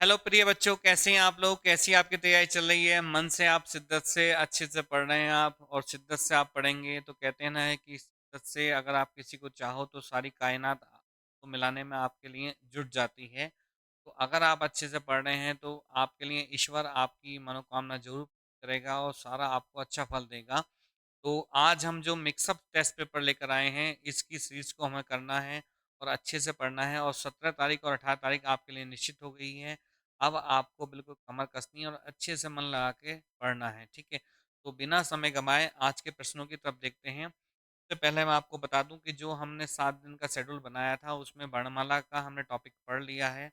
Hello प्रिय बच्चों, कैसे हैं आप लोग? कैसी आपकी तैयारी चल रही है? मन से आप शिद्दत से अच्छे से पढ़ रहे हैं आप, और शिद्दत से आप पढ़ेंगे तो कहते हैं ना है कि शिद्दत से अगर आप किसी को चाहो तो सारी कायनात को मिलाने में आपके लिए जुट जाती है। तो अगर आप अच्छे से पढ़ रहे हैं तो आपके लिए ईश्वर आपकी मनोकामना जरूर करेगा और सारा आपको अच्छा फल देगा। तो आज हम जो मिक्सअप टेस्ट पेपर लेकर आए हैं, इसकी सीरीज को हमें करना है और अच्छे से पढ़ना है। और 17 तारीख और 18 तारीख आपके लिए निश्चित हो गई है। अब आपको बिल्कुल कमर कसनी है और अच्छे से मन लगा के पढ़ना है, ठीक है? तो बिना समय गंवाए आज के प्रश्नों की तरफ देखते हैं। सबसे पहले मैं आपको बता दूं कि जो हमने 7 दिन का शेड्यूल बनाया था उसमें वर्णमाला का हमने टॉपिक पढ़ लिया है।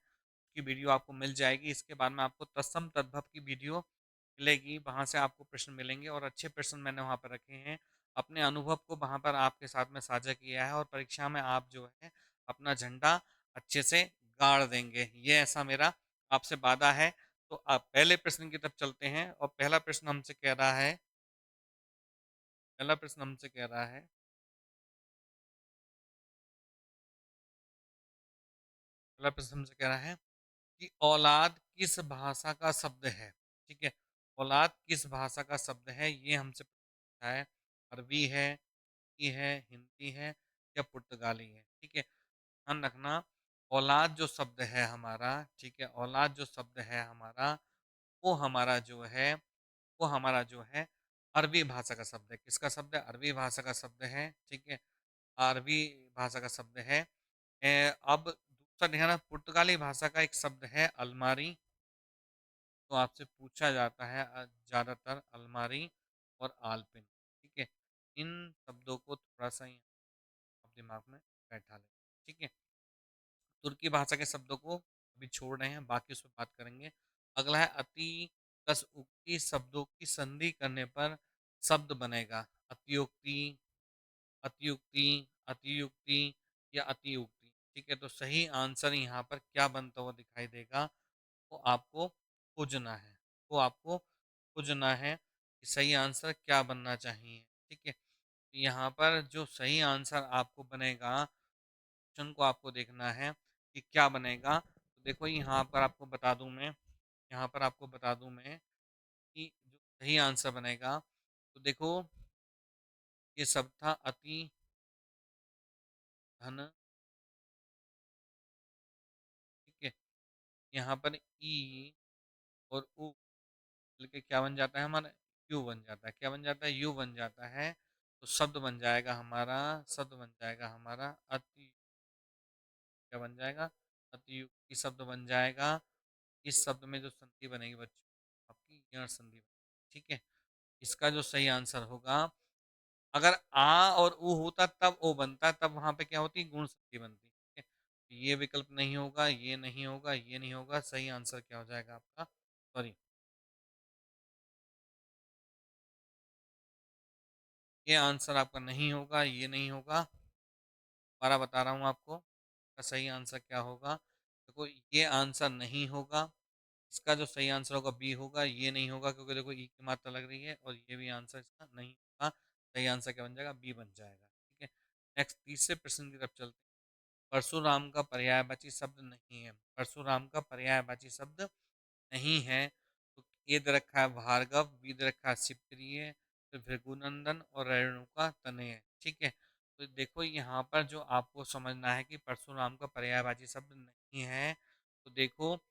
की वीडियो आपको मिल जाएगी। इसके बाद में आपको तत्सम तद्भव की वीडियो मिलेगी, वहाँ से आपको प्रश्न मिलेंगे और अच्छे प्रश्न मैंने वहाँ पर रखे हैं। अपने अनुभव को वहाँ पर आपके साथ में साझा किया है और परीक्षा में आप जो है अपना झंडा अच्छे से गाड़ देंगे, ये ऐसा मेरा आपसे वादा है। तो आप पहले प्रश्न की तरफ चलते हैं और पहला प्रश्न हमसे कह रहा है पहला प्रश्न हमसे कह रहा है कि औलाद किस भाषा का शब्द है? ठीक है, औलाद किस भाषा का शब्द है, ये हमसे पूछा है। अरबी है, तुर्की है, हिंदी है या पुर्तगाली है? ठीक है, ध्यान रखना। औलाद जो शब्द है हमारा, ठीक है, औलाद जो शब्द है हमारा, वो हमारा जो है वो हमारा जो है अरबी भाषा का शब्द है। किसका शब्द है? अरबी भाषा का शब्द है, ठीक है, अरबी भाषा का शब्द है। अब दूसरा ध्यान, पुर्तगाली भाषा का एक शब्द है अलमारी। तो आपसे पूछा जाता है ज़्यादातर अलमारी और आलपिन, ठीक है। इन शब्दों को थोड़ा सा आप दिमाग में बैठा लें, ठीक है। तुर्की भाषा के शब्दों को अभी छोड़ रहे हैं, बाकी उस पर बात करेंगे। अगला है अति प्लस उक्ति शब्दों की संधि करने पर शब्द बनेगा। अतियुक्ति, अतियुक्ति, अतियुक्ति या अतियुक्ति, ठीक है। तो सही आंसर यहाँ पर क्या बनता हुआ दिखाई देगा, वो आपको खोजना है। वो आपको खोजना है कि सही आंसर क्या बनना चाहिए, ठीक है। यहाँ पर जो सही आंसर आपको बनेगा, क्वेश्चन को आपको देखना है कि क्या बनेगा। तो देखो यहाँ पर आपको बता दूं मैं कि जो सही आंसर बनेगा, तो देखो ये सब था अति धन, ठीक है। यहाँ पर ई और उ मिलके क्या बन जाता है हमारा? यू बन जाता है। क्या बन जाता है? यू बन जाता है। तो शब्द बन जाएगा हमारा अति, क्या बन जाएगा? अतियुक्ति शब्द बन जाएगा। इस शब्द में जो संधि बनेगी बच्चों, आपकी यण संधि बनेगी, ठीक है। इसका जो सही आंसर होगा, अगर आ और उ होता तब ओ बनता, तब वहां पे क्या होती? गुण संधि बनती, ठीक है। तो ये विकल्प नहीं होगा, ये नहीं होगा, ये नहीं होगा। सही आंसर क्या हो जाएगा आपका? सॉरी, ये आंसर आपका नहीं होगा, ये नहीं होगा। दोबारा बता रहा हूँ आपको, इसका सही आंसर क्या होगा। देखो ये आंसर नहीं होगा। इसका जो सही आंसर होगा बी होगा। ये नहीं होगा क्योंकि देखो ई की मात्रा लग रही है, और ये भी आंसर इसका नहीं होगा। सही आंसर क्या बन जाएगा? बी बन जाएगा, ठीक है। नेक्स्ट तीसरे प्रश्न की तरफ चलते हैं। परशुराम का पर्यायवाची शब्द नहीं है। परशुराम का पर्यायवाची शब्द नहीं है। तो ए दे रखा है भार्गव, बी दे रखा है शिवप्रिय, फिर भृगुनंदन और रेणुका तनय, ठीक है। तो देखो यहाँ पर जो आपको समझना है कि परशुराम का पर्यायवाची शब्द नहीं है। तो देखो,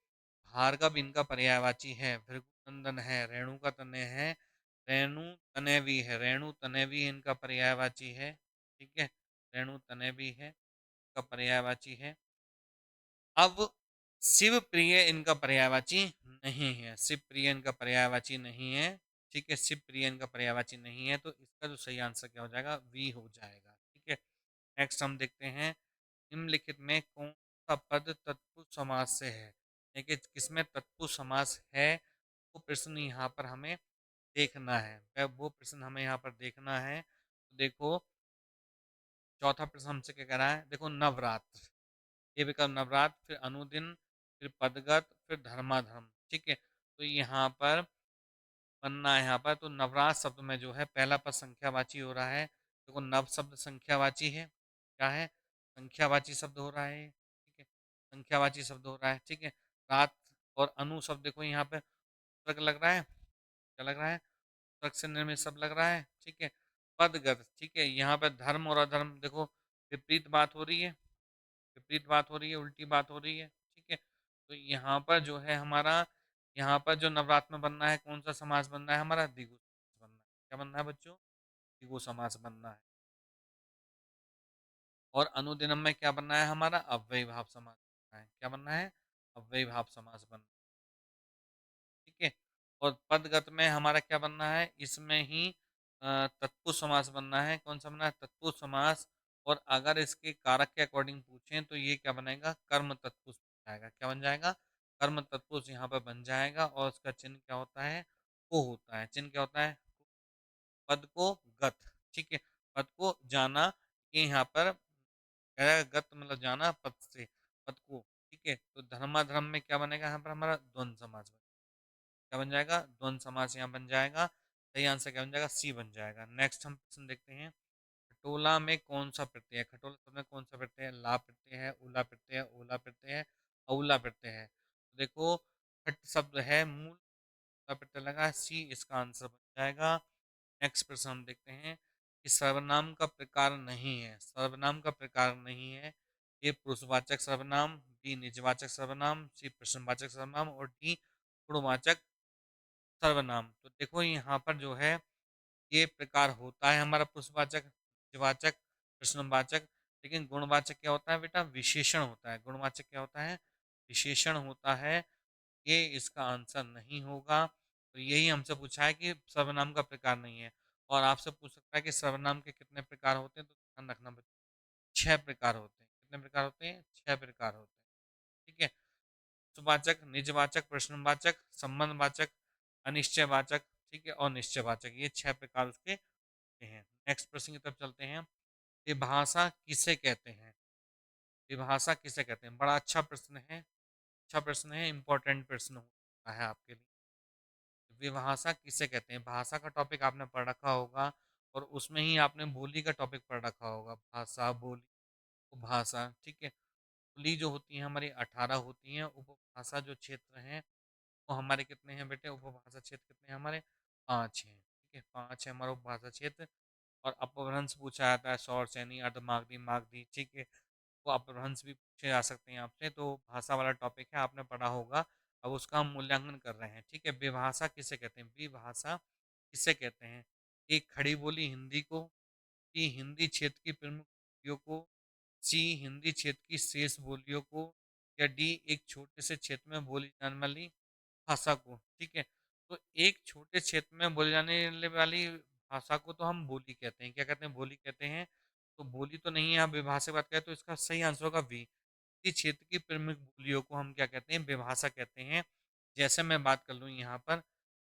भार्गव इनका पर्यायवाची है, भृगुनंदन है, रेणुका तनय है, रेणु तनयवी है, रेणु तनयवी इनका पर्यायवाची है, ठीक है। रेणु तनयवी है का पर्यायवाची है। अब शिव प्रिय इनका पर्यायवाची नहीं है। शिव प्रिय इनका पर्यायवाची नहीं है, ठीक है। शिव प्रिय इनका पर्यायवाची नहीं है। तो इसका जो सही आंसर क्या हो जाएगा? वी हो जाएगा, ठीक है। नेक्स्ट हम देखते हैं, निम्नलिखित में कौन सा पद तत्पुरुष समास से है? देखिए किसमें तत्पुरुष समास है, वो प्रश्न यहाँ पर हमें देखना है। वो प्रश्न हमें यहाँ पर देखना है। तो देखो, चौथा प्रश्न हमसे क्या कह रहा है? देखो, नवरात्र, ये विकल्प नवरात्र, फिर अनुदिन, फिर पदगत, फिर धर्माधर्म, ठीक है। तो यहाँ पर बनना है, यहाँ पर तो नवरात्र शब्द में जो है पहला पद संख्यावाची हो रहा है। देखो नव शब्द संख्यावाची है, क्या है? संख्यावाची शब्द हो रहा है, ठीक है। संख्यावाची शब्द हो रहा है, ठीक है। रात और अनु शब्द देखो यहाँ पे तर्क लग रहा है, क्या लग रहा है, तर्क से निर्मित शब्द लग रहा है, ठीक है। पदगत, ठीक है, यहाँ पे धर्म और अधर्म देखो विपरीत बात हो रही है, विपरीत बात हो रही है, उल्टी बात हो रही है, ठीक है। तो यहाँ पर जो है हमारा, यहाँ पर जो नवरात्र में बनना है, कौन सा समास बनना है हमारा, द्विगु समास बनना है। क्या बनना है बच्चों, द्विगु समास बनना है। और अनुदिनम में क्या बनना है हमारा, अव्ययी भाव समास बनना है। क्या बनना है, अव्ययी भाव समास बनना है, ठीक है। और पदगत में हमारा क्या बनना है, इसमें ही तत्पुरुष समास बनना है। कौन सा बनना है, तत्पुरुष समास। और अगर इसके कारक के अकॉर्डिंग पूछें तो ये क्या बनेगा, कर्म तत्पुरुष बन जाएगा। क्या बन जाएगा, कर्म तत्पुरुष यहाँ पर बन जाएगा। और उसका चिन्ह क्या होता है, को होता है। चिन्ह क्या होता है, पद को गत, ठीक है, पद को जाना। ये यहाँ पर गत मतलब जाना पद से, पद को, ठीक है। तो धर्माधर्म में क्या बनेगा यहाँ पर हमारा, द्वंद्व समास बनेगा। क्या बन जाएगा, द्वंद्व समास यहाँ बन जाएगा। सही आंसर क्या बन जाएगा, सी बन जाएगा। नेक्स्ट हम प्रश्न देखते हैं, खटोला में कौन सा प्रत्यय है, खटोला शब्द में कौन सा प्रत्यय है, ला प्रत्यय है, उला प्रत्यय है, ओला प्रत्यय है, औला प्रत्यय है। तो देखो खट शब्द है मूल, उला प्रत्यय लगा है, सी इसका आंसर बन जाएगा। नेक्स्ट प्रश्न हम देखते हैं कि सर्वनाम का प्रकार नहीं है, सर्वनाम का प्रकार नहीं है। ए पुरुषवाचक सर्वनाम, बी निजवाचक सर्वनाम, सी प्रश्नवाचक सर्वनाम, और डी गुणवाचक सर्वनाम। तो देखो यहाँ पर जो है ये प्रकार होता है हमारा पुरुषवाचक, निजवाचक, प्रश्नवाचक। लेकिन गुणवाचक क्या होता है बेटा, विशेषण होता है। गुणवाचक क्या होता है, विशेषण होता है। ये इसका आंसर नहीं होगा। तो यही हमसे पूछा है कि सर्वनाम का प्रकार नहीं है। और आपसे पूछ सकता है कि सर्वनाम के कितने प्रकार होते हैं, तो ध्यान रखना बच्चों, 6 प्रकार होते हैं। कितने प्रकार होते हैं, 6 प्रकार होते हैं, ठीक है। वाचक, निजवाचक, प्रश्नवाचक, संबंधवाचक, अनिश्चयवाचक, ठीक है, और निश्चयवाचक। ये 6 प्रकार उसके हैं। नेक्स्ट प्रश्न की तरफ चलते हैं, विभाषा किसे कहते हैं, विभाषा किसे कहते हैं। बड़ा अच्छा प्रश्न है, अच्छा प्रश्न है, इंपॉर्टेंट प्रश्न होता है आपके लिए। विभाषा किसे कहते हैं, भाषा का टॉपिक आपने पढ़ रखा होगा, और उसमें ही आपने बोली का टॉपिक पढ़ रखा होगा, भाषा, बोली, उपभाषा, ठीक है। बोली जो होती है हमारी 18 होती हैं, उपभाषा जो क्षेत्र हैं वो हमारे कितने हैं बेटे, उपभाषा क्षेत्र कितने हैं हमारे, 5 हैं, ठीक है, 5 है हमारा उपभाषा क्षेत्र। और अपभ्रंश पूछा जाता है, सौर सैनी, अर्धमागधी, मागधी, ठीक है। वो अपभ्रंश भी पूछे जा सकते हैं आपसे, तो भाषा वाला टॉपिक है, आपने पढ़ा होगा। अब उसका हम मूल्यांकन कर रहे हैं, ठीक है। विभाषा किसे कहते हैं, विभाषा किसे कहते हैं। एक खड़ी बोली हिंदी को, बी हिंदी क्षेत्र की प्रमुख बोलियों को, सी हिंदी क्षेत्र की शेष बोलियों को, या डी एक छोटे से क्षेत्र में बोली जाने वाली भाषा को, ठीक है। तो एक छोटे क्षेत्र में बोली जाने वाली भाषा को तो हम बोली कहते हैं। क्या कहते हैं, बोली कहते हैं। तो बोली तो नहीं है, आप विभाषा की बात करें तो इसका सही आंसर होगा बी, इस क्षेत्र की प्रमुख बोलियों को हम क्या कहते हैं, विभाषा कहते हैं। जैसे मैं बात कर लूँ यहाँ पर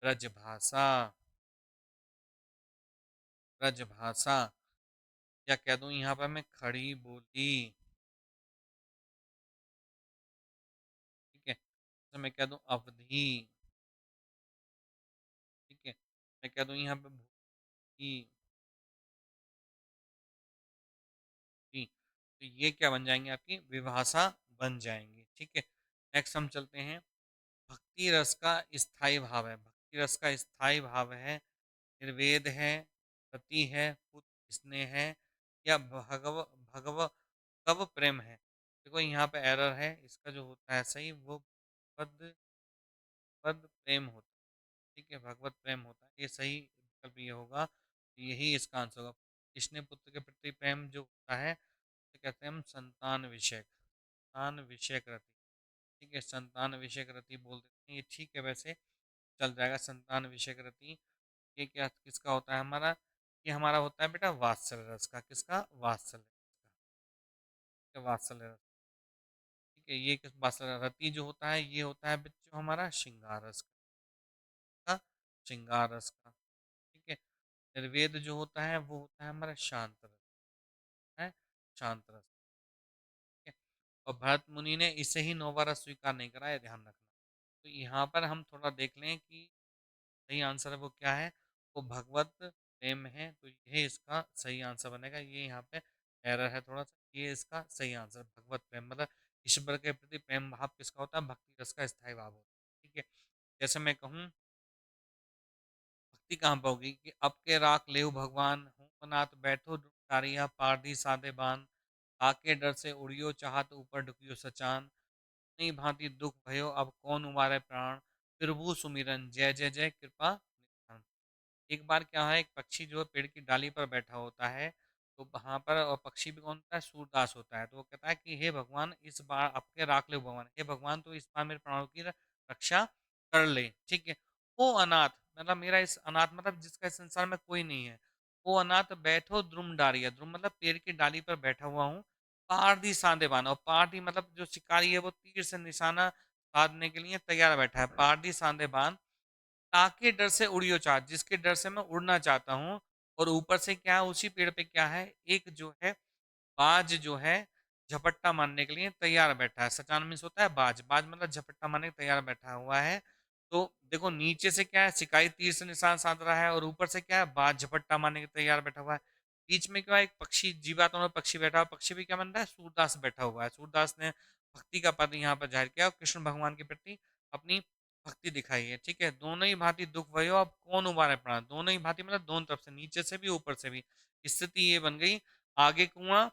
ब्रजभाषा, ब्रजभाषा, या कह दूँ यहाँ पर मैं खड़ी बोली, ठीक है। तो मैं कह दूँ अवधि, ठीक है। मैं कह दूँ यहाँ पे भूमि, ठीक। तो ये क्या बन जाएंगे, आपकी विभाषा बन जाएंगी, ठीक है। नेक्स्ट हम चलते हैं, भक्ति रस का स्थायी भाव है, भक्ति रस का स्थायी भाव है, निर्वेद है, रति है, पुत्र स्नेह है, या भगव भगव कव प्रेम है। देखो यहाँ पे एरर है, इसका जो होता है सही वो पद, पद प्रेम होता है, ठीक है, भगवत प्रेम होता है, ये सही विकल्प ये होगा। यही इसका आंसर होगा। स्नेह पुत्र के प्रति प्रेम जो होता है तो कहते हैं हम संतान विषयक, संतान विषयक रति, ठीक है, संतान विषयक रति बोल देते हैं, ये ठीक है, वैसे चल जाएगा संतान विषयक रति। ये क्या किसका होता है हमारा, ये हमारा होता है बेटा वात्सल्य रस का, किसका, वात्सल्य रस का, वात्सल्य रस, ठीक है। ये किस वात्सल्य रति जो होता है ये होता है बच्चों हमारा श्रृंगार रस का, श्रृंगार रस का, ठीक है। निर्वेद जो होता है वो होता है हमारा शांत रस, है शांत रस, ठीक है। और भरत मुनि ने इसे ही नौवा रस स्वीकार नहीं करा है, ध्यान रखना। तो यहाँ पर हम थोड़ा देख लें कि सही आंसर है वो क्या है, वो भगवत प्रेम है। तो ये इसका सही आंसर बनेगा, ये यहाँ पे एरर है थोड़ा सा, ये इसका सही आंसर भगवत प्रेम मतलब ईश्वर के प्रति प्रेम भाव किसका होता है, भक्ति रस का स्थायी भाव होता है। ठीक है? जैसे मैं कहूँ, भक्ति कहाँ पर होगी कि अब के राख लेऊ भगवान, हूँ अनाथ बैठो दुखदारिया, पारदी साधे बान, आके डर से उड़ियो चाहत ऊपर ढुकियो सचान, नहीं भांति दुख भयो अब कौन उबारे प्राण, प्रभु सुमिरन जय जय जय कृपा निधान। एक बार क्या है, एक पक्षी जो है पेड़ की डाली पर बैठा होता है, तो वहां पर, और पक्षी भी कौन होता है, सूरदास होता है। तो वो कहता है कि हे भगवान, इस बार आपके राख ले भगवान, हे भगवान तो इस बार मेरे प्राणों की रक्षा कर ले, ठीक है। वो अनाथ, मतलब मेरा इस अनाथ मतलब जिसका इस संसार में कोई नहीं है, वो अनाथ बैठो द्रुम डारिया, द्रुम मतलब पेड़ की डाली पर बैठा हुआ हूँ, पारदी सांदे बाना, और पारदी मतलब जो शिकारी है वो तीर से निशाना साधने के लिए तैयार बैठा है, पारदी सांदे बान, ताके डर से उड़ियो चाहत, जिसके डर से मैं उड़ना चाहता हूँ। और ऊपर से क्या है, उसी पेड़ पे क्या है, एक जो है बाज जो है झपट्टा मारने के लिए तैयार बैठा है। सचान मीन्स होता है बाज, बाज मतलब झपट्टा मारने के तैयार बैठा हुआ है। तो देखो नीचे से क्या है, सिकाई तीर से निशान साध रहा है, और ऊपर से क्या है, बाज झपट्टा मारने के तैयार बैठा हुआ है। बीच में क्या है, एक पक्षी, जीवात्मा में पक्षी बैठा हुआ, पक्षी भी क्या बन रहा है, सूरदास बैठा हुआ है। सूरदास ने भक्ति का पद यहाँ पर जाहिर किया और कृष्ण भगवान के प्रति अपनी भक्ति दिखाई है, ठीक है। दोनों ही भांति दुख भयो अब कौन उबारे प्राण, दोनों ही भांति मतलब दोनों तरफ से, नीचे से भी ऊपर से भी। स्थिति ये बन गई, आगे कुआं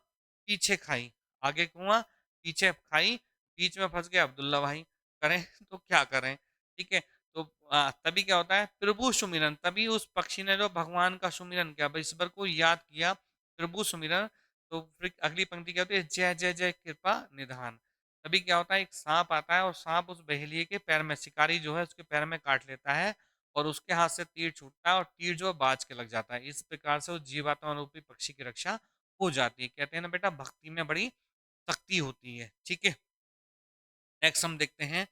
पीछे खाई, आगे कुआं पीछे खाई, बीच में फंस गया अब्दुल्ला भाई, करें तो क्या करें, ठीक है। तो तभी क्या होता है, प्रभु सुमिरन, तभी उस पक्षी ने जो भगवान का सुमिरन किया, ईश्वर को याद किया, प्रभु सुमिरन। तो फिर अगली पंक्ति क्या होती है, जय जय जय कृपा निधान। तभी क्या होता है, एक सांप आता है और सांप उस बहेलिए के पैर में, शिकारी जो है उसके पैर में काट लेता है, और उसके हाथ से तीर छूटता है और तीर जो है बाज के लग जाता है। इस प्रकार से उस जीवात्मा रूपी पक्षी की रक्षा हो जाती है। कहते हैं ना बेटा, भक्ति में बड़ी शक्ति होती है, ठीक है। नेक्स्ट हम देखते हैं,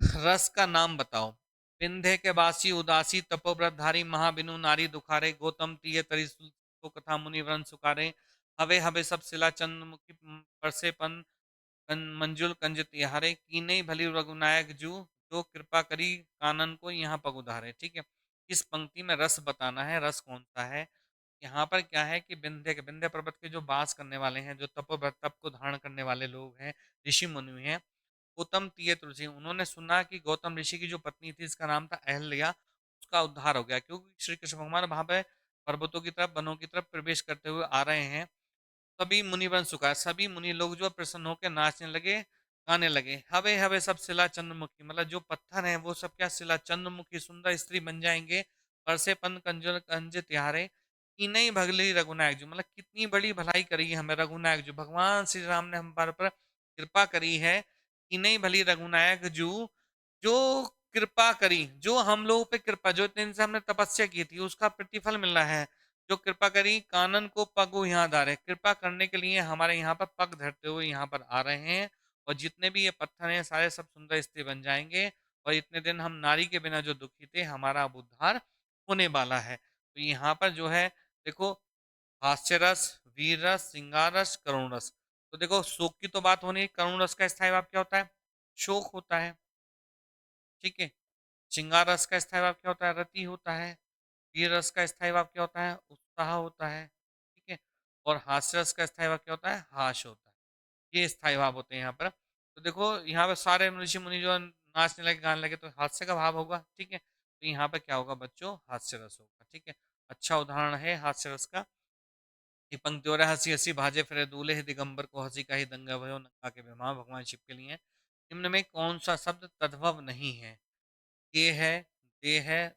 रस का नाम बताओ। विंध्य के बासी उदासी तपोव्रतधारी, महाबिनु नारी दुखारे, गौतम तीय तरी को कथा मुनि व्रन सुकारे, हवे हवे सब सिला चंद्रमुखी परसे पन मंजुल कंज तिहारे, कीने भली रघुनायक जू, जो कृपा करी कानन को यहाँ पग उधारे, ठीक है। इस पंक्ति में रस बताना है, रस कौन सा है। यहाँ पर क्या है कि विंध्य पर्वत के जो वास करने वाले हैं, जो तप को धारण करने वाले लोग हैं, ऋषि मुनि हैं, गौतम तीय ऋषि, उन्होंने सुना कि गौतम ऋषि की जो पत्नी थी, इसका नाम था अहल्या, उसका उद्धार हो गया, क्योंकि श्री कृष्ण भगवान वहां पे पर्वतों की तरफ, वनों की तरफ प्रवेश करते हुए आ रहे हैं। सभी मुनिवन सुखा, सभी मुनि लोग जो प्रसन्न होकर नाचने लगे, गाने लगे। हवे हवे सब शिला चंद्रमुखी, मतलब जो पत्थर हैं वो सब क्या, शिला चंद्रमुखी सुंदर स्त्री बन जाएंगे। परसे पन कंजर कंज तिहारे, कि नहीं भगली रघुनायक जो, मतलब कितनी बड़ी भलाई करी है हमें रघुनायक जो, भगवान श्री राम ने हम पर कृपा करी है। कि नहीं भली रघुनायक जो कृपा करी, जो हम लोगों पे कृपा, जो इतने दिन से हमने तपस्या की थी उसका प्रतिफल मिल रहा है। जो कृपा करी कानन को पग यहाँ धारे, कृपा करने के लिए हमारे यहाँ पर पग धरते हुए यहाँ पर आ रहे हैं। और जितने भी ये पत्थर हैं सारे सब सुंदर स्त्री बन जाएंगे, और इतने दिन हम नारी के बिना जो दुखी थे, हमारा अब उद्धार होने वाला है। तो यहाँ पर जो है देखो, हास्य रस, वीर रस, श्रृंगार रस, करुण रस। तो देखो, शोक की तो बात होनी, करुण रस का स्थायी भाव क्या होता है, शोक होता है, ठीक है। श्रृंगार रस का स्थायी भाव क्या होता है, रति होता है। वीर रस का स्थायी भाव क्या होता है, उत्साह होता है, ठीक है। और हास्य रस का स्थायी भाव क्या होता है, हाश होता है। ये स्थायी भाव होते हैं यहाँ पर। तो देखो यहाँ पर सारे ऋषि मुनि जो नाचने लगे, गाने लगे, तो हास्य का भाव होगा, ठीक है। तो यहाँ पर क्या होगा बच्चों, हास्य रस होगा, ठीक है। अच्छा उदाहरण है हास्य रस का, कि पंक्ति और हंसी हंसी भाजे फिरे दूल्हे, दिगंबर को हंसी का ही दंगा भयो, नंगा के बेमा, भगवान शिव के लिए। निम्न में कौन सा शब्द तद्भव नहीं है, के है, दे है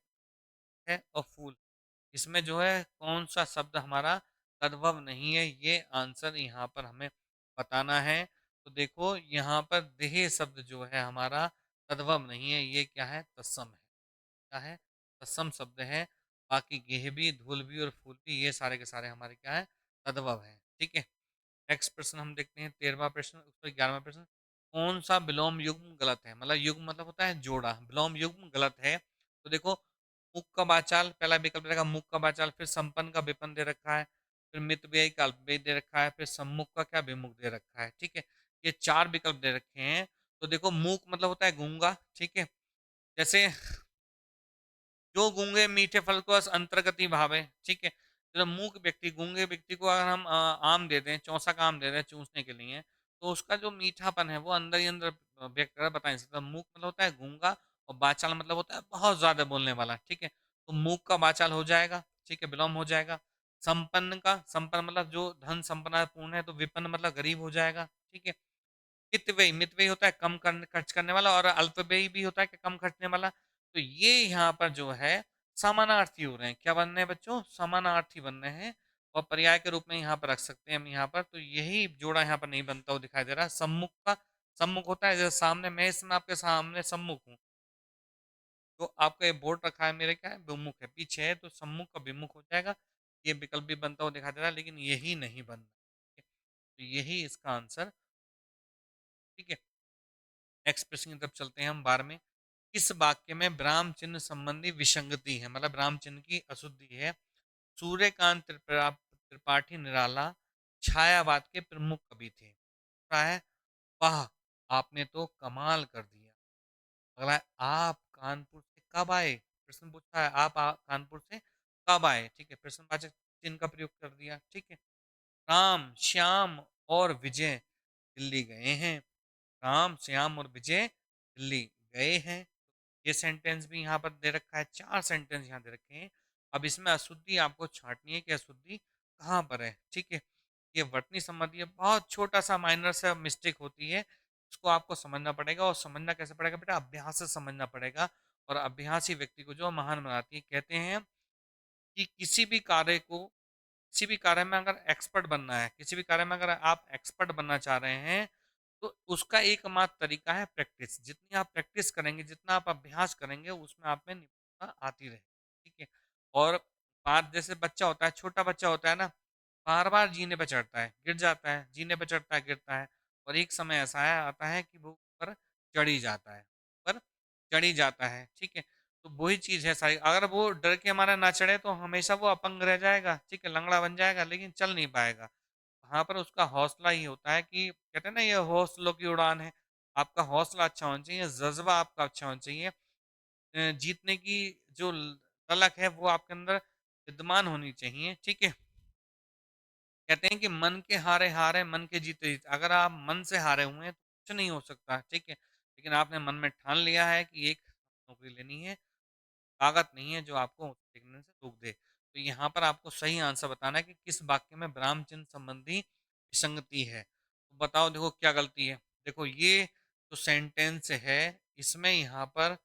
और फूल, इसमें जो है कौन सा शब्द हमारा तद्भव नहीं है, ये आंसर यहाँ पर हमें बताना है। तो देखो यहाँ पर देह शब्द जो है हमारा तद्भव नहीं है, ये क्या है, तत्सम है। क्या है, तत्सम शब्द है। बाकी गेह भी, धूल भी और फूल भी, ये सारे के सारे हमारे क्या है, तद्भव है, ठीक है। नेक्स्ट प्रश्न हम देखते हैं, 13वां प्रश्न, उत्तर 11वां प्रश्न। कौन सा विलोम युग्म गलत है, मतलब युग्म मतलब होता है जोड़ा, विलोम युग्म गलत है। तो देखो, मुख का बाचाल पहला विकल्प रहेगा, मुख का बाचाल, फिर संपन्न का विपन दे रखा है, फिर मित व्यय का अल्प व्यय दे रखा है, फिर सम्मुख का क्या विमुख दे रखा है, ठीक है। ये चार विकल्प दे रखे हैं। तो देखो, मूक मतलब होता है गूंगा, ठीक है। जैसे जो गूंगे मीठे फल को अंतर्गति भावे, ठीक है। तो मूक व्यक्ति, गूंगे व्यक्ति को अगर हम आम दे दें, चौसा का आम दे दें चूसने के लिए, तो उसका जो मीठापन है वो अंदर ही अंदर व्यक्त कर बता नहीं सकता। मूक मतलब होता है गूंगा, और बाचाल मतलब होता है बहुत ज्यादा बोलने वाला, ठीक है। तो मूक का बाचाल हो जाएगा, ठीक है, विलोम हो जाएगा। संपन्न का, संपन्न मतलब जो धन संपन्ना पूर्ण है, तो विपन्न मतलब गरीब हो जाएगा, ठीक है। मितव्ययी, मितव्ययी होता है कम खर्च करने वाला, और अल्पव्ययी भी होता है कि कम खर्चने वाला। तो ये यहाँ पर जो है समानार्थी हो रहे हैं। क्या बन रहे हैं बच्चों? समानार्थी बन रहे हैं, और पर्याय के रूप में यहाँ पर रख सकते हैं हम यहाँ पर। तो यही जोड़ा यहाँ पर नहीं बनता हुआ दिखाई दे रहा है। सम्मुख का, सम्मुख होता है जैसे सामने, मैं इसमें आपके सामने सम्मुख हूँ, तो आपका ये बोर्ड रखा है, मेरे क्या है, विमुख है, पीछे है, तो सम्मुख का विमुख हो जाएगा। ये विकल्प भी बनता हुआ दिखाई दे रहा है, लेकिन यही नहीं बन रहा है। तो यही इसका आंसर, ठीक है। नेक्स्ट प्रश्न की तरफ चलते हैं हम 12 में। किस वाक्य में ब्राह्म चिन्ह संबंधी विसंगति है, मतलब ब्राह्म चिन्ह की अशुद्धि है? सूर्यकांत त्रिपाठी निराला छायावाद के प्रमुख कवि थे। दूसरा है, वाह आपने तो कमाल कर दिया। अगला है, आप कानपुर से कब आए? प्रश्न पूछा है, आप कानपुर से कब आए, ठीक है, प्रश्नवाचक चिन्ह का प्रयोग कर दिया, ठीक है। राम श्याम और विजय दिल्ली गए हैं। राम श्याम और विजय दिल्ली गए हैं। ये सेंटेंस भी यहाँ पर दे रखा है, 4 सेंटेंस यहाँ दे रखे हैं। अब इसमें अशुद्धि आपको छांटनी है कि अशुद्धि कहाँ पर है, ठीक है। ये वर्तनी संबंधी है, बहुत छोटा सा माइनर सा मिस्टेक होती है, उसको आपको समझना पड़ेगा। और समझना कैसे पड़ेगा बेटा? अभ्यास से समझना पड़ेगा। और अभ्यास ही व्यक्ति को जो महान बनाती है। कहते हैं कि किसी भी कार्य में अगर एक्सपर्ट बनना है, किसी भी कार्य में अगर आप एक्सपर्ट बनना चाह रहे हैं, तो उसका एकमात्र तरीका है प्रैक्टिस। जितनी आप प्रैक्टिस करेंगे, जितना आप अभ्यास करेंगे, उसमें आप में निपुणता आती रहेगी, ठीक है। और बात जैसे बच्चा होता है, छोटा बच्चा होता है ना, बार बार जीने पर चढ़ता है, गिर जाता है, जीने पर चढ़ता है, गिरता है, और एक समय ऐसा आता है कि वो ऊपर चढ़ ही जाता है, पर चढ़ ही जाता है, ठीक है। तो वही चीज है सारी। अगर वो डर के हमारा ना चढ़े, तो हमेशा वो अपंग रह जाएगा, ठीक है, लंगड़ा बन जाएगा, लेकिन चल नहीं पाएगा। वहां पर उसका हौसला ही होता है कि कहते हैं ना, ये हौसलों की उड़ान है। आपका हौसला अच्छा होना चाहिए, जज्बा आपका अच्छा होना चाहिए। जीतने की जो तलक है वो आपके अंदर विद्यमान होनी चाहिए, ठीक है। कहते हैं कि मन के हारे हारे, मन के जीते जीते। अगर आप मन से हारे हुए हैं तो कुछ नहीं हो सकता, ठीक है। लेकिन आपने मन में ठान लिया है कि एक नौकरी लेनी है, ताकत नहीं है जो आपको देखने से रोक दे। तो यहाँ पर आपको सही आंसर बताना है कि किस वाक्य में ब्राह्म चिन्ह संबंधी विसंगति है। तो बताओ, देखो क्या गलती है। देखो ये जो सेंटेंस है, इसमें यहाँ पर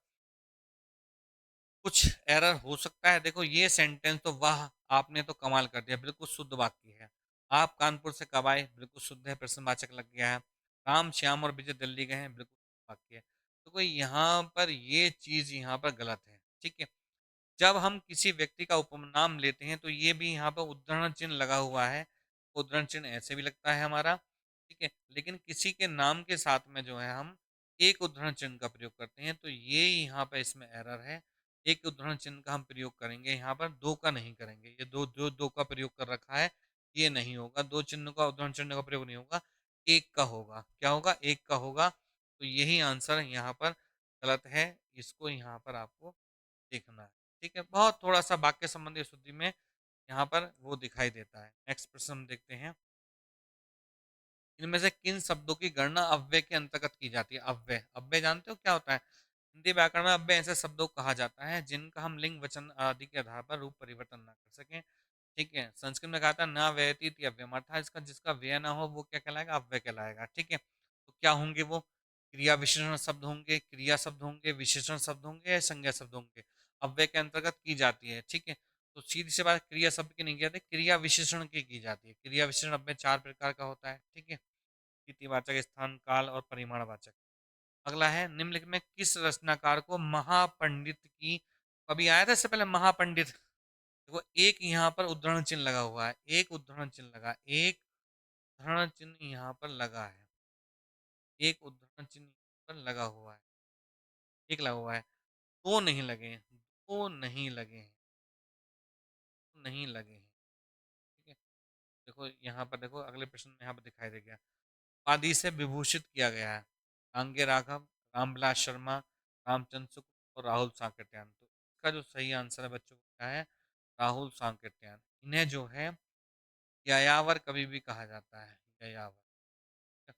कुछ एरर हो सकता है। देखो ये सेंटेंस तो, वाह आपने तो कमाल कर दिया, बिल्कुल शुद्ध वाक्य है। आप कानपुर से कब आए, बिल्कुल शुद्ध है, प्रश्नवाचक लग गया है। राम श्याम और विजय दिल्ली गए हैं, बिल्कुल वाक्य है। तो कोई यहाँ पर ये चीज यहाँ पर गलत है, ठीक है। जब हम किसी व्यक्ति का उपनाम लेते हैं, तो ये भी यहाँ पर उद्धरण चिन्ह लगा हुआ है। उद्धरण चिन्ह ऐसे भी लगता है हमारा, ठीक है। लेकिन किसी के नाम के साथ में जो है हम एक उद्धरण चिन्ह का प्रयोग करते हैं, तो ये यहाँ पर इसमें एरर है। एक उद्धरण चिन्ह का हम प्रयोग करेंगे, यहाँ पर दो का नहीं करेंगे। ये दो का प्रयोग कर रखा है, ये नहीं होगा। दो चिन्ह का, उद्धरण चिन्ह का प्रयोग नहीं होगा, एक का होगा। क्या होगा? एक का होगा। तो यही आंसर यहाँ पर गलत है। इसको यहाँ पर आपको देखना है, ठीक है। बहुत थोड़ा सा वाक्य संबंधी शुद्धि में यहाँ पर वो दिखाई देता है। नेक्स्ट प्रश्न हम देखते हैं। इनमें से किन शब्दों की गणना अव्यय के अंतर्गत की जाती है? अव्यय, अव्यय जानते हो क्या होता है? हिंदी व्याकरण में अव्यय ऐसे शब्दों को कहा जाता है जिनका हम लिंग वचन आदि के आधार पर रूप परिवर्तन न कर सकें, ठीक है। संस्कृत में कहा था न व्ययती अव्यय, अर्थात इसका जिसका व्यय ना हो वो क्या कहलाएगा? अव्यय कहलाएगा, ठीक है। तो क्या होंगे वो? क्रिया विशेषण शब्द होंगे, क्रिया शब्द होंगे, विशेषण शब्द होंगे, या संज्ञा शब्द होंगे। अव्यय के अंतर्गत की जाती है, ठीक है। तो सीधी सी बात, क्रिया शब्द की नहीं कहते, क्रिया विशेषण की जाती है। क्रिया विशेषण अव्यय 4 प्रकार का होता है, ठीक है। स्थितिवाचक, स्थान काल और परिमाणवाचक। अगला है, निम्नलिखित में किस रचनाकार को महापंडित की, कभी आया था इससे पहले महापंडित? देखो एक यहाँ पर उद्धरण चिन्ह लगा हुआ है, एक उद्धरण चिन्ह लगा, एक उद्धरण चिन्ह यहाँ पर लगा है, एक उद्धरण चिन्ह यहाँ पर लगा हुआ है, एक लगा हुआ है। दो नहीं लगे हैं, दो नहीं लगे हैं, दो नहीं लगे हैं, ठीक है। देखो यहाँ पर, देखो अगले प्रश्न में यहाँ पर दिखाई दे गया। उपाधि से विभूषित किया गया है, आंगे राघव, रामविलास शर्मा, रामचंद्र शुक्ल और राहुल सांकृत्यायन। तो इसका जो सही आंसर है बच्चों को क्या है? राहुल सांकृत्यायन। इन्हें जो है यायावर कवि भी कहा जाता है, यायावर।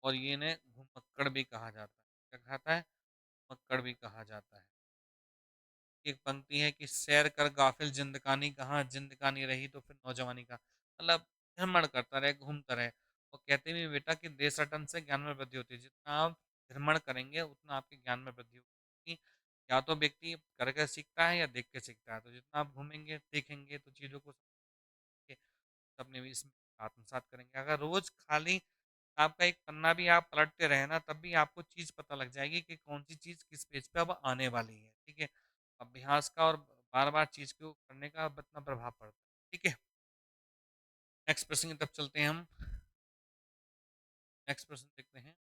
और ये ने घुमक्कड़ भी कहा जाता है। क्या कहता है? घुमक्कड़ भी कहा जाता है। एक पंक्ति है कि सैर कर गाफिल जिंदगानी, कहाँ जिंदगानी रही तो फिर नौजवानी का, मतलब भ्रमण करता रहे, घूमता रहे। और कहते भी बेटा कि देश रटन से ज्ञान में वृद्धि होती है। जितना आप भ्रमण करेंगे उतना आपके ज्ञान में वृद्धि होगी। या तो व्यक्ति करके सीखता है या देख के सीखता है। तो जितना आप घूमेंगे देखेंगे तो चीज़ों को अपने भी इसमें आत्मसात करेंगे। अगर रोज खाली आपका एक पन्ना भी आप पलटते रहे ना, तब भी आपको चीज़ पता लग जाएगी कि कौन सी चीज़ किस पेज पे अब आने वाली है। ठीक है, अभ्यास का और बार बार चीज़ को करने का इतना प्रभाव पड़ता है। ठीक है, नेक्स्ट प्रश्न की तरफ चलते हैं हम। नेक्स्ट प्रश्न देखते हैं।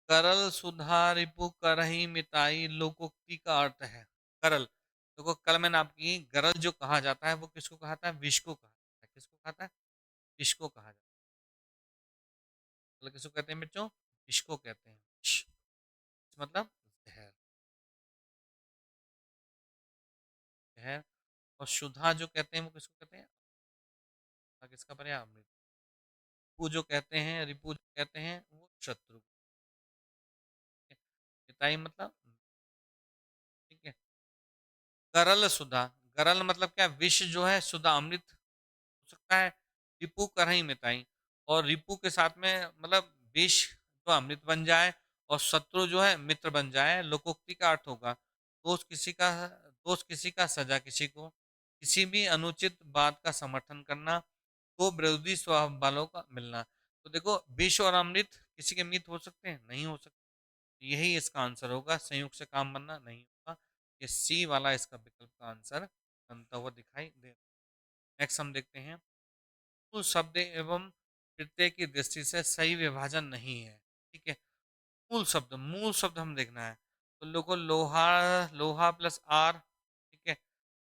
करल सुधा रिपु करही मिताई लोकोक्ति का अर्थ है। करल, देखो कल मैंने आपकी गरल जो कहा जाता है वो किसको कहता है? विष को कहा जाता है। किसको कहता है? विष को कहा जाता है। मतलब किसको कहते हैं बच्चों? विष को कहते हैं। विष मतलब जहर। जहर। और सुधा जो कहते हैं वो किसको कहते हैं? किसका पर्याय? अमृत। रिपु जो कहते हैं, रिपु जो कहते हैं वो शत्रु। पिताई मतलब, ठीक है। गरल सुधा, गरल मतलब क्या? विष जो है, सुधा अमृत हो सकता है। रिपु करही मिताई, और रिपु के साथ में मतलब विष जो अमृत बन जाए और शत्रु जो है मित्र बन जाए। लोकोक्ति का अर्थ होगा दोस्त किसी का सजा किसी को, किसी भी अनुचित बात का समर्थन करना, को विरोधी स्वभाव वालों का मिलना। तो देखो विष और अमृत किसी के मित्र हो सकते हैं? नहीं हो सकते। यही इसका आंसर होगा। संयुक्त से काम बनना नहीं होगा। ये सी वाला इसका विकल्प का आंसर बनता हुआ दिखाई दे। नेक्स्ट हम देखते हैं। मूल शब्द एवं प्रत्यय की दृष्टि से सही विभाजन नहीं है। ठीक है, मूल शब्द हम देखना है। तो लोगों लोहा, लोहा प्लस आर, ठीक है।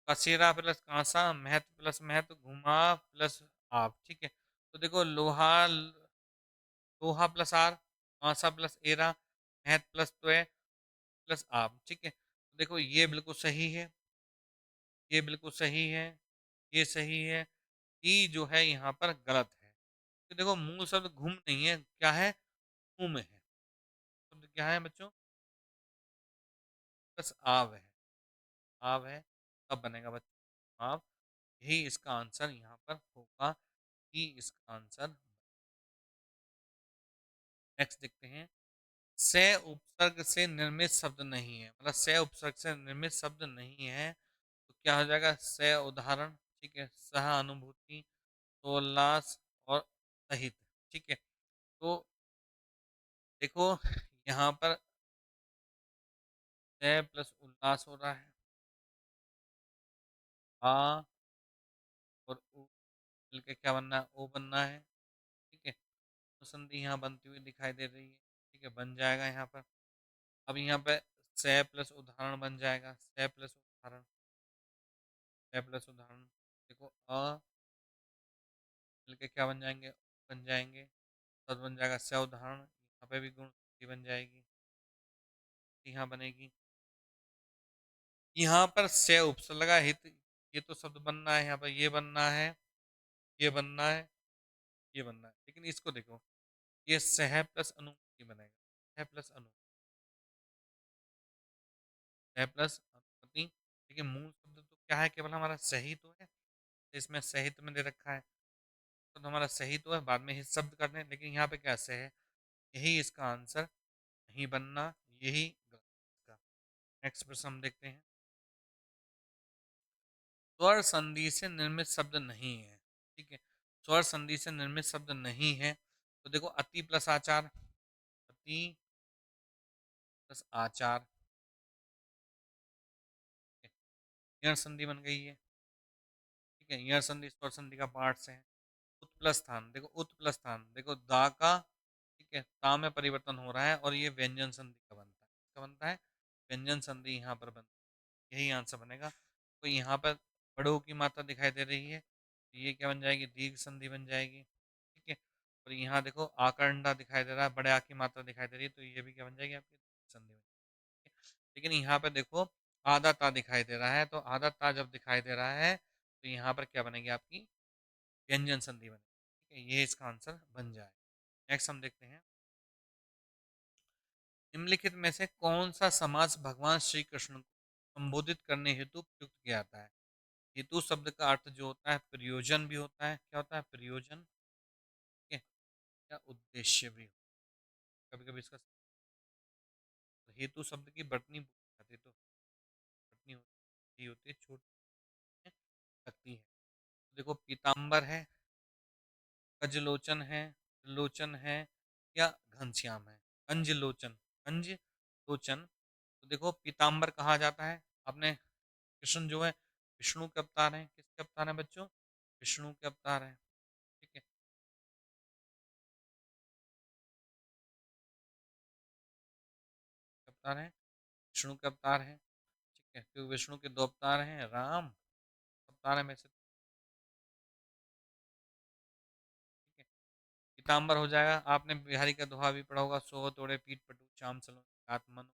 कसेरा प्लस कांसा, महत्व प्लस महत्व, घुमा प्लस आप। ठीक है, तो देखो लोहा, लोहा plus are, Kansa plus era, महत्व प्लस त्वय प्लस आप। ठीक है, तो देखो ये बिल्कुल सही है, ये बिल्कुल सही है, ये सही है। ई जो है यहाँ पर गलत है। तो देखो मूल शब्द घूम नहीं है, क्या है? घूम है। शब्द क्या है बच्चों? बस आव है। आव है, तब बनेगा बच्चों आव। यही इसका आंसर यहाँ पर होगा। ही इसका आंसर। नेक्स्ट देखते हैं। से उपसर्ग से निर्मित शब्द नहीं है, मतलब से उपसर्ग से निर्मित शब्द नहीं है। तो क्या हो जाएगा? से उदाहरण, ठीक है, सह अनुभूति, सोल्लास और सहित। ठीक है, तो देखो यहाँ पर से प्लस उल्लास हो रहा है। आ और उ मिलके क्या बनना है? ओ बनना है। ठीक है, तो संधि यहाँ बनती हुई दिखाई दे रही है। ठीक है, बन जाएगा यहाँ पर। अब यहाँ पे से प्लस उदाहरण बन जाएगा। से प्लस उदाहरण, से प्लस उदाहरण। देखो अ मिलके क्या बन जाएंगे? बन जाएंगे। तद बन जाएगा से उदाहरण। यहाँ पे भी गुण बन जाएगी, यहाँ बनेगी। यहाँ पर से उपसर्ग लगा हित, ये तो शब्द बनना है। यहाँ पर ये बनना है, ये बनना है, ये बनना है। लेकिन इसको देखो, ये सह प्लस अनुमति बनेगा। सह प्लस अनु, सह प्लस अनुमति। देखिए मूल शब्द तो क्या है? केवल हमारा सही तो है, तो इसमें सहित में दे रखा है। तो हमारा सही तो है, बाद में हित शब्द करने, लेकिन यहाँ पे क्या से है? यही इसका आंसर नहीं बनना, यही गलत। नेक्स्ट प्रश्न हम देखते हैं। स्वर संधि से निर्मित शब्द नहीं है। ठीक है, स्वर संधि से निर्मित शब्द नहीं है। तो देखो अति प्लस आचार, अति प्लस आचार, यण संधि बन गई है। ठीक है, यण संधि स्वर संधि का पार्ट है। उत प्लस स्थान, देखो उत प्लस स्थान, देखो दा का, ठीक है, ता में परिवर्तन हो रहा है और ये व्यंजन संधि का बनता है। इसका बनता है व्यंजन संधि, यहाँ पर बनता है। यही आंसर बनेगा। तो यहाँ पर बड़ों की मात्रा दिखाई दे रही है, तो ये क्या बन जाएगी? दीर्घ संधि बन जाएगी। ठीक है, और यहाँ देखो आकंडा दिखाई दे रहा है, बड़े आ की मात्रा दिखाई दे रही है, तो ये भी क्या बन जाएगी? आपकी संधि बन जाएगी। लेकिन यहाँ पर देखो आधा ता दिखाई दे रहा है, तो आधा ता जब दिखाई दे रहा है तो यहाँ पर क्या बनेगी? आपकी व्यंजन संधि बनेगी। ठीक है, ये इसका आंसर बन जाए। नेक्स्ट हम देखते हैं। निम्नलिखित में से कौन सा समास भगवान श्री कृष्ण को संबोधित करने हेतु प्रयुक्त किया जाता है? हेतु शब्द का अर्थ जो होता है प्रयोजन भी होता है, क्या होता है प्रयोजन, ठीक है, या उद्देश्य भी। कभी कभी इसका हेतु शब्द की बटनी जाती है, तो बटनी होती होती है, छोटी लगती है। देखो पीताम्बर है, गजलोचन है, लोचन है, या घनश्याम है। कंजलोचन, कंज लोचन। तो देखो पीताम्बर कहा जाता है, आपने कृष्ण जो है विष्णु के अवतार हैं, किसके अवतार हैं बच्चों, विष्णु के अवतार हैं, ठीक है, अवतार हैं, विष्णु के अवतार हैं, ठीक है, क्योंकि विष्णु के दो अवतार हैं, राम अवतार है में से, ठीक है। पीताम्बर हो जाएगा, आपने बिहारी का दोहा भी पढ़ा होगा, सो तोड़े पीठ पटु श्याम सलो आत्मन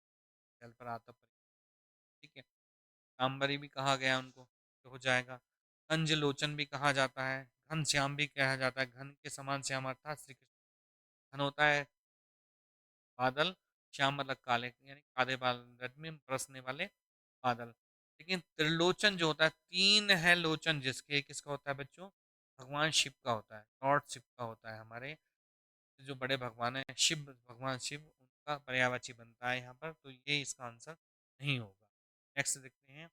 जल पर आता पर, ठीक है। काम्बरी भी कहा गया उनको, तो हो जाएगा। कंज लोचन भी कहा जाता है, घन श्याम भी कहा जाता है, घन के समान श्याम अर्थात श्री कृष्ण। घन होता है बादल, श्याम मतलब काले, यानी काले बादल में बरसने वाले बादल। लेकिन त्रिलोचन जो होता है, तीन है लोचन जिसके, किसका होता है बच्चों, भगवान शिव का होता है, लॉर्ड शिव का होता है। हमारे जो बड़े भगवान है शिव, भगवान शिव, उनका पर्यायवाची बनता है यहाँ पर, तो ये इसका आंसर नहीं होगा। नेक्स्ट देखते हैं,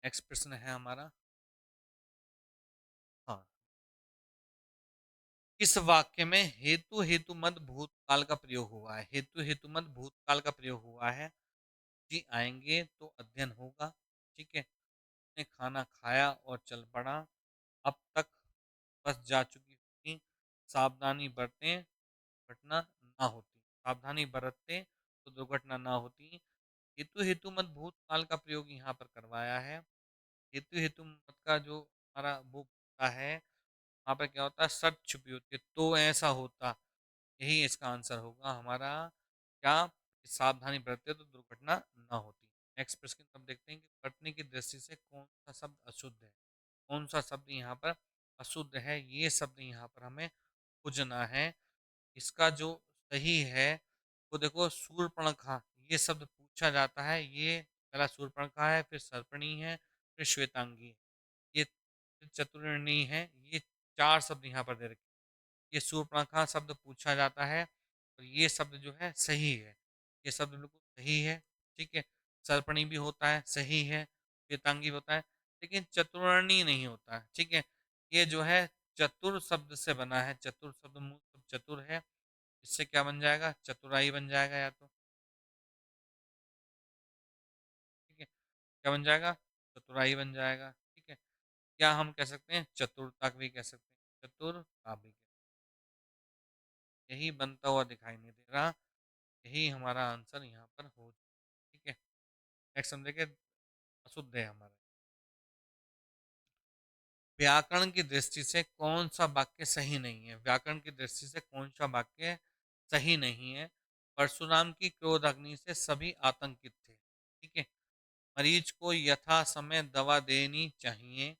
नेक्स्ट प्रश्न है हमारा, हाँ, इस वाक्य में हेतु हेतु मत भूतकाल का प्रयोग हुआ है, हेतु हेतु मत भूतकाल का प्रयोग हुआ है। जी आएंगे तो अध्ययन होगा, ठीक है, ने खाना खाया और चल पड़ा, अब तक बस जा चुकी होगी, सावधानी बरतें घटना ना होती, सावधानी बरतते तो दुर्घटना ना होती। हेतु हेतु मत भूतकाल का प्रयोग यहाँ पर करवाया है। हेतु हेतु मत का जो हमारा वो होता है, वहाँ पर क्या होता है, शर्त छुपी होती है, तो ऐसा होता, यही इसका आंसर होगा हमारा, क्या, सावधानी बरतते तो दुर्घटना ना होती। नेक्स्ट प्रश्न अब देखते हैं कि बरतने की दृष्टि से कौन सा शब्द अशुद्ध है, कौन सा शब्द यहाँ पर अशुद्ध है, ये शब्द यहाँ पर हमें खोजना है। इसका जो सही है वो देखो सूर्पणखा, ये शब्द पूछा जाता है, ये पहला सूर्पणखा है, फिर सर्पणी है, फिर श्वेतांगी है, ये चतुर्णी है, ये चार शब्द यहाँ पर दे रखे, ये सूर्पणखा शब्द पूछा जाता है, और ये शब्द जो है सही है, ये शब्द बिल्कुल सही है, ठीक है। सर्पणी भी होता है, सही है, श्वेतांगी भी होता है, लेकिन चतुर्णी नहीं होता है, ठीक है। ये जो है चतुर शब्द से बना है, चतुर शब्द मूल शब्द चतुर है, इससे क्या बन जाएगा, चतुराई बन जाएगा, या तो ठीक है, क्या बन जाएगा, चतुराई बन जाएगा, ठीक है। या हम कह सकते हैं चतुरता भी कह सकते हैं, चतुरता भी यही बनता हुआ दिखाई नहीं दे रहा, यही हमारा आंसर यहाँ पर हो, ठीक है। नेक्स्ट हम देखें, अशुद्ध है हमारा, व्याकरण की दृष्टि से कौन सा वाक्य सही नहीं है, व्याकरण की दृष्टि से कौन सा वाक्य सही नहीं है। परशुराम की क्रोध अग्नि से सभी आतंकित थे, ठीक है, मरीज को यथा समय दवा देनी चाहिए,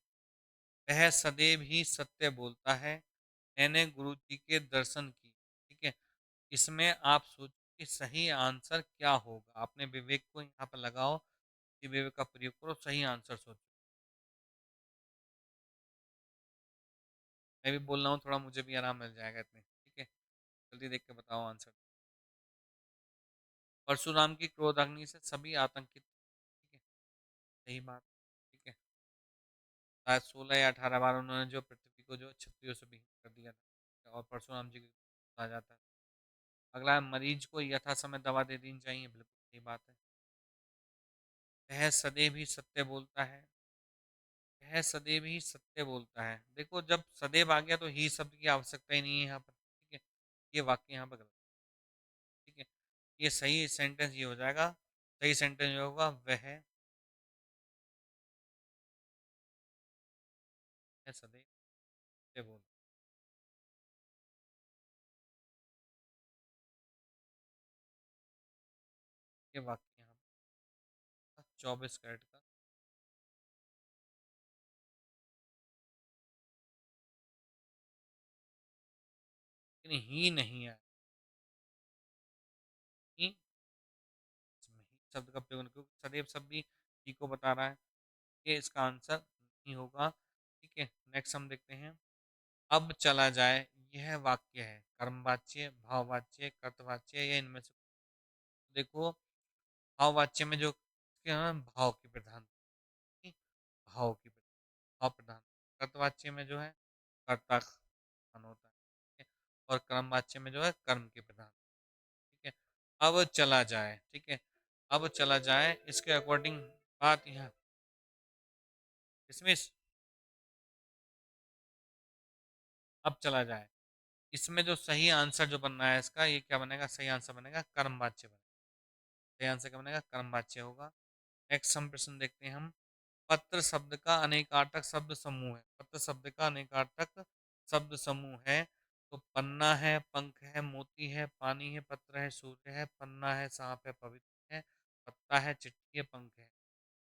वह सदैव ही सत्य बोलता है, मैंने गुरु जी के दर्शन की, ठीक है। इसमें आप सोचो कि सही आंसर क्या होगा, आपने विवेक को यहाँ पर लगाओ, कि विवेक का प्रयोग करो, सही आंसर सोचो। मैं भी बोल रहा हूँ थोड़ा, मुझे भी आराम मिल जाएगा इतने, ठीक है, जल्दी देख के बताओ आंसर। परशुराम की क्रोधाग्नि से सभी आतंकित, ठीक है, सही बात, ठीक है। शायद 16 या 18 बार उन्होंने जो पृथ्वी को जो क्षत्रियों से भी कर दिया था, और परशुराम जी को आ जाता है। अगला है, मरीज को यथा समय दवा दे देनी चाहिए, बिल्कुल सही बात है। वह सदैव ही सत्य बोलता है, वह सदैव ही सत्य बोलता है, देखो जब सदैव आ गया तो ही शब्द की आवश्यकता ही नहीं है यहाँ पर, ठीक है, ये वाक्य यहाँ पर गलत, ठीक है। ये सही सेंटेंस ये हो जाएगा, सही सेंटेंस ये होगा, वह सदैव सत्य बोल, ये वाक्य यहाँ पर 24 कैरेट का, लेकिन ही नहीं है, शब्द का प्रयोग, क्योंकि सदैव शब्द भी टी को बता रहा है। ये इसका आंसर नहीं होगा। ठीक है, नेक्स्ट हम देखते हैं। अब चला जाए, यह वाक्य है कर्मवाच्य, भाववाच्य, कर्तवाच्य या इनमें से। देखो, भाववाच्य में जो क्या है, भाव की प्रधान, भाव की भाव प्रधान। कर्तवाच्य में जो है कर्ता प्रधान होता है। ठीक है? और कर्मवाच्य में जो है कर्म के प्रधान। ठीक है, अब चला जाए। ठीक है, अब चला जाए इसके अकॉर्डिंग बात यह इसमें अब चला जाए, इसमें जो सही आंसर जो बनना है इसका, ये क्या बनेगा, सही आंसर बनेगा कर्मवाच्य बनेगा। सही आंसर क्या बनेगा, कर्मवाच्य होगा। नेक्स्ट हम प्रश्न देखते हैं हम। पत्र शब्द का अनेकार्थक शब्द समूह है। पत्र शब्द का अनेकार्थक शब्द समूह है। तो पन्ना है, पंख है, मोती है, पानी है, पत्र है, सूर्य है, पन्ना है, सांप है, पवित्र है, पत्ता है, चिट्ठी है, पंख है।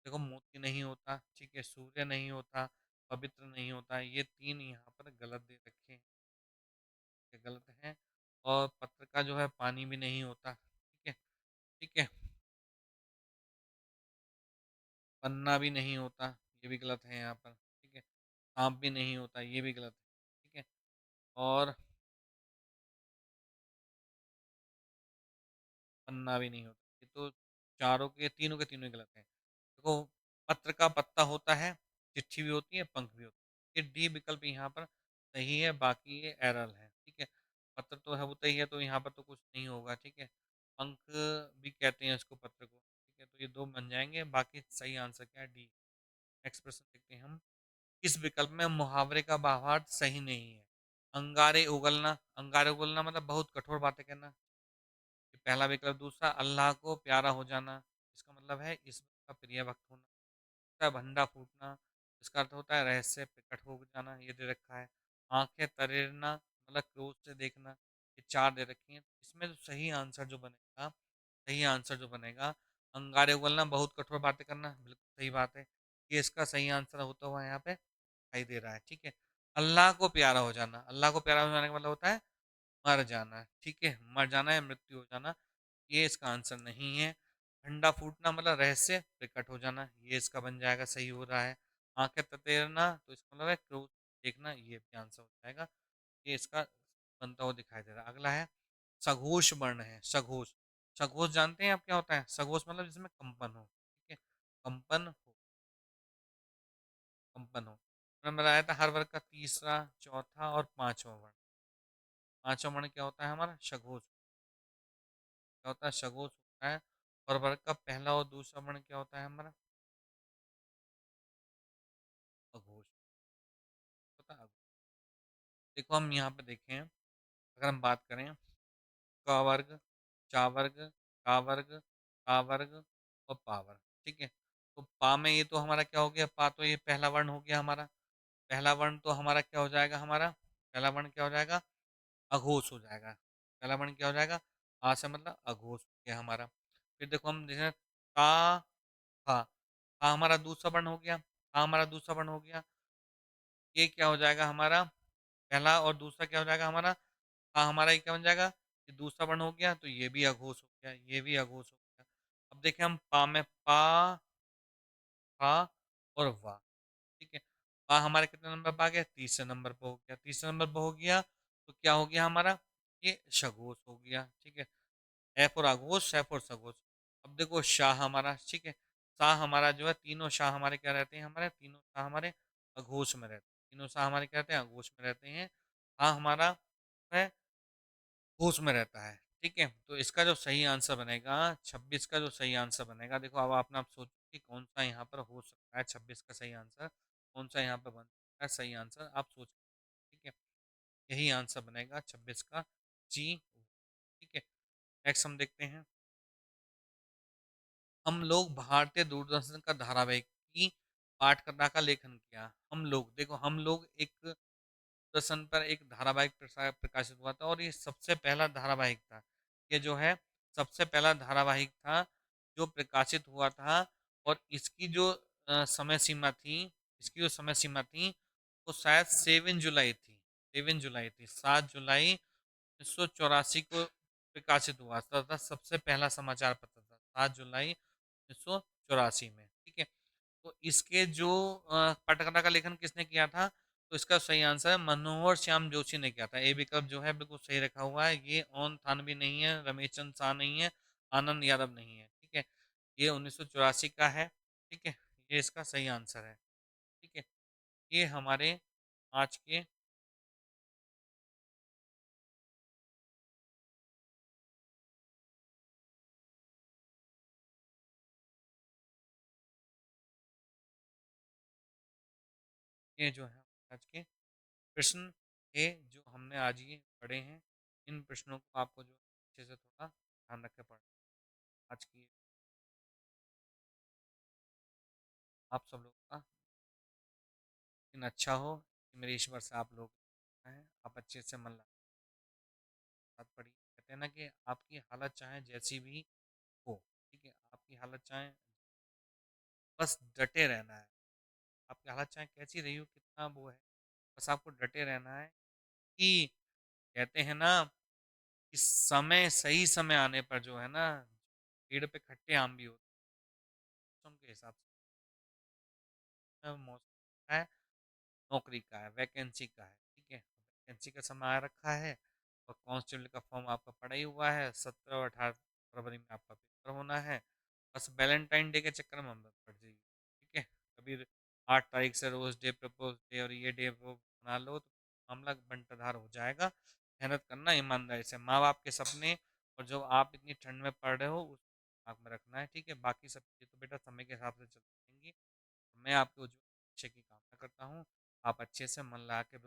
देखो, मोती नहीं होता, ठीक है, सूर्य नहीं होता, पवित्र नहीं होता, ये तीन यहाँ पर गलत दे रखे हैं, ये गलत है। और पत्र का जो है पानी भी नहीं होता। ठीक है, ठीक है, पन्ना भी नहीं होता, ये भी गलत है यहाँ पर। ठीक है, सांप भी नहीं होता, ये भी गलत है। ठीक है, और पन्ना भी नहीं होता, ये तो चारों के तीनों ही गलत है। देखो, पत्र का पत्ता होता है, चिट्ठी भी होती है, पंख भी होता है, ये डी विकल्प यहाँ पर सही है, बाकी ये एरर है। ठीक है, पत्र तो है होता ही है, तो यहाँ पर तो कुछ नहीं होगा। ठीक है, पंख भी कहते हैं इसको, पत्र को। ठीक है, तो ये दो बन जाएंगे, बाकी सही आंसर क्या है, डी। नेक्स्ट प्रश्न देखते हैं हम। इस विकल्प में मुहावरे का भावार्थ सही नहीं है। अंगारे उगलना, अंगारे उगलना मतलब बहुत कठोर बातें कहना, ये पहला विकल्प। दूसरा, अल्लाह को प्यारा हो जाना, इसका मतलब है इसका प्रिय भक्त होना। तीसरा, भंडा फूटना, इसका अर्थ होता है रहस्य प्रकट हो जाना, ये दे रखा है। आंखें तरेरना मतलब क्रोध से देखना, ये चार दे रखी हैं। इसमें जो सही आंसर जो बनेगा, सही आंसर जो बनेगा, अंगारे उगलना बहुत कठोर बातें करना, बिल्कुल सही बात है। ये इसका सही आंसर होता हुआ यहाँ पे दिखाई दे रहा है। ठीक है, अल्लाह को प्यारा हो जाना, अल्लाह को प्यारा हो जाने का मतलब होता है मर जाना। ठीक है, मर जाना या मृत्यु हो जाना, ये इसका आंसर नहीं है। ठंडा फूटना मतलब रहस्य प्रकट हो जाना, ये इसका बन जाएगा, सही हो रहा है। आंखें ततेरना, तो इसका मतलब है क्रोध देखना, ये भी आंसर हो जाएगा, ये इसका बनता हुआ दिखाई दे रहा है। अगला है सघोष वर्ण है, सघोष। सघोष जानते हैं आप क्या होता है, सघोष मतलब जिसमें कंपन हो। ठीक है, कंपन हो, कंपन हो। मैंने बताया था हर वर्ग का तीसरा, चौथा और पांचवा वर्ण। पांचवा वर्ण क्या होता है हमारा, सघोष। क्या होता है, सघोष होता है। और वर्ग का पहला और दूसरा वर्ण क्या होता है हमारा, अघोष होता है। देखो, हम यहाँ पे देखें, अगर हम बात करें क वर्ग, चा वर्ग, का वर्ग, का वर्ग और पा वर्ग। ठीक है, तो पा में ये तो हमारा क्या हो गया, पा तो ये पहला वर्ण हो गया हमारा। पहला वर्ण तो हमारा क्या हो जाएगा, हमारा पहला वर्ण क्या हो जाएगा, अघोष हो जाएगा। पहला वर्ण क्या हो जाएगा, आ से मतलब अघोष हो गया हमारा। फिर देखो हम देखें ता, हा, हा हमारा दूसरा वर्ण हो गया, हा हमारा दूसरा वर्ण हो गया। ये क्या हो जाएगा हमारा, पहला और दूसरा क्या हो जाएगा हमारा, हा हमारा ये क्या बन जाएगा, ये दूसरा वर्ण हो गया, तो ये भी अघोष हो गया, ये भी अघोष हो गया। अब देखें हम पा में पा, फा और वाह। ठीक है, पा हमारे कितने नंबर पर आ गया, तीसरे नंबर पर हो गया। तीसरे नंबर पर हो गया तो क्या हो गया हमारा, ये शगोश हो गया। ठीक है, एफ और आघोष, एफ और सघोष। अब देखो शाह हमारा, ठीक है, शाह हमारा जो है, तीनों शाह हमारे क्या रहते हैं, हमारे तीनों शाह हमारे अघोष में रहते हैं। तीनों शाह हमारे क्या रहते हैं, अघोष में रहते हैं। हाँ हमारा है घोष में रहता है। ठीक है, तो इसका जो सही आंसर बनेगा 26 का जो सही आंसर बनेगा, देखो अब आपने आप सोचो कि कौन सा यहाँ पर हो सकता है 26 का सही आंसर, कौन सा यहाँ पर बन सकता है सही आंसर, आप सोच। ठीक है, यही आंसर बनेगा 26 का, जी। ठीक है, नेक्स्ट हम देखते हैं। हम लोग भारतीय दूरदर्शन का धारावाहिक की पाठकथा का लेखन किया। हम लोग, देखो हम लोग एक दूरदर्शन पर एक धारावाहिक प्रकाशित हुआ था, और ये सबसे पहला धारावाहिक था। ये जो है सबसे पहला धारावाहिक था जो प्रकाशित हुआ था। और इसकी जो समय सीमा थी, इसकी जो समय सीमा थी वो शायद 7 जुलाई थी। 7 जुलाई थी, 7 जुलाई 1984 को प्रकाशित हुआ था, सबसे पहला समाचार पत्र था 7 जुलाई 1984 में, ठीक है। तो इसके जो पटकथा का लेखन किसने किया था, तो इसका सही आंसर है मनोहर श्याम जोशी ने किया था। ए विकल्प जो है बिल्कुल सही रखा हुआ है। ये ओन थानवी नहीं है, रमेश चंद्र शाह नहीं है, आनंद यादव नहीं है, ठीक है। ये 1984 का है, ठीक है। ये इसका सही आंसर है, ठीक है। ये हमारे आज के ये जो है आज के प्रश्न थे जो हमने आज ही पढ़े हैं। इन प्रश्नों को आपको जो अच्छे से थोड़ा ध्यान रख के पढ़ना। आज की आप सब लोग का दिन अच्छा हो, मेरे ईश्वर से आप लोग हैं, आप अच्छे से मन लगा बात पढ़िए। कहते हैं ना कि आपकी हालत चाहे जैसी भी हो, ठीक है, आपकी हालत चाहे, बस डटे रहना है। आपकी हालत चाहे कैसी रही हो, कितना वो है, बस आपको डटे रहना है। कि कहते हैं ना कि समय, सही समय आने पर जो है ना, पेड़ पे खट्टे आम भी होते हैं। मौसम के हिसाब से मौसम है, नौकरी का है, वैकेंसी का है, ठीक है। वैकेंसी का समय आ रखा है और कांस्टेबल का फॉर्म आपका पड़ा ही हुआ है। 17 और 18 फरवरी में आपका पेपर होना है। बस वैलेंटाइन डे के चक्कर में हम लोग पड़ जाइए, ठीक है। कभी 8 तारीख से रोज डे, प्रपोज डे और ये डे वो बना लो तो मामला बंटाधार हो जाएगा। मेहनत करना ईमानदारी से, माँ बाप के सपने और जो आप इतनी ठंड में पढ़ रहे हो उस दिमाग में रखना है, ठीक है। बाकी सब चीज़ें तो बेटा समय के हिसाब से चलती रहेंगी। मैं आपके उज्जवल भविष्य की कामना करता हूँ। आप अच्छे से मन लगा के